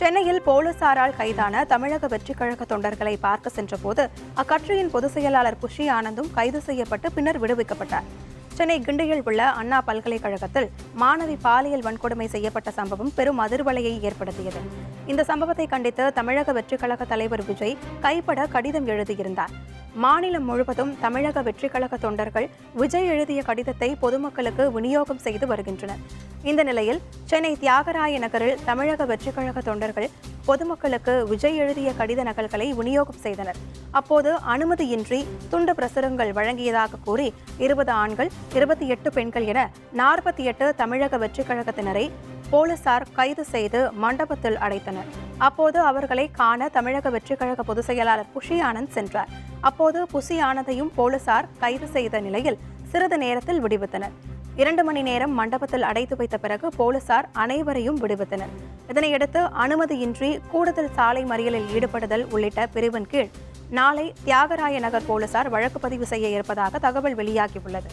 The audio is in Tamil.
சென்னையில் போலீசாரால் கைதான தமிழக வெற்றிக் கழக தொண்டர்களை பார்க்க சென்றபோது அக்கட்சியின் பொதுச் செயலாளர் புஷி ஆனந்தும் கைது செய்யப்பட்டு பின்னர் விடுவிக்கப்பட்டார். சென்னை கிண்டியில் உள்ள அண்ணா பல்கலைக்கழகத்தில் மாணவி பாலியல் வன்கொடுமை செய்யப்பட்ட சம்பவம் பெரும் அதிர்வலையை ஏற்படுத்தியது. இந்த சம்பவத்தை கண்டித்து தமிழக வெற்றிக் கழக தலைவர் விஜய் கைப்பட கடிதம் எழுதியிருந்தார். மாநிலம் முழுவதும் தமிழக வெற்றிக் கழக தொண்டர்கள் விஜய் எழுதிய கடிதத்தை பொதுமக்களுக்கு விநியோகம் செய்து வருகின்றனர். இந்த நிலையில் சென்னை தியாகராய நகரில் தமிழக வெற்றிக் கழக தொண்டர்கள் பொதுமக்களுக்கு விஜய் எழுதிய கடித நகல்களை விநியோகம் செய்தனர். அப்போது அனுமதியின்றி துண்டு பிரசுரங்கள் வழங்கியதாக கூறி 20 ஆண்கள் 28 பெண்கள் என 48 தமிழக வெற்றிக் கழகத்தினரை போலீசார் கைது செய்து மண்டபத்தில் அடைத்தனர். அப்போது அவர்களை காண தமிழக வெற்றிக் கழக பொதுச் செயலாளர் புஷி ஆனந்த் சென்றார். அப்போது புஷி ஆனந்தையும் போலீசார் கைது செய்த நிலையில் சிறிது நேரத்தில் விடுவித்தனர். 2 மணி நேரம் மண்டபத்தில் அடைத்து வைத்த பிறகு போலீசார் அனைவரையும் விடுவித்தனர். இதனையடுத்து அனுமதியின்றி கூடுதல் சாலை மறியலில் ஈடுபடுதல் உள்ளிட்ட பிரிவின் கீழ் நாளை தியாகராய நகர் போலீசார் வழக்கு பதிவு செய்ய இருப்பதாக தகவல் வெளியாகியுள்ளது.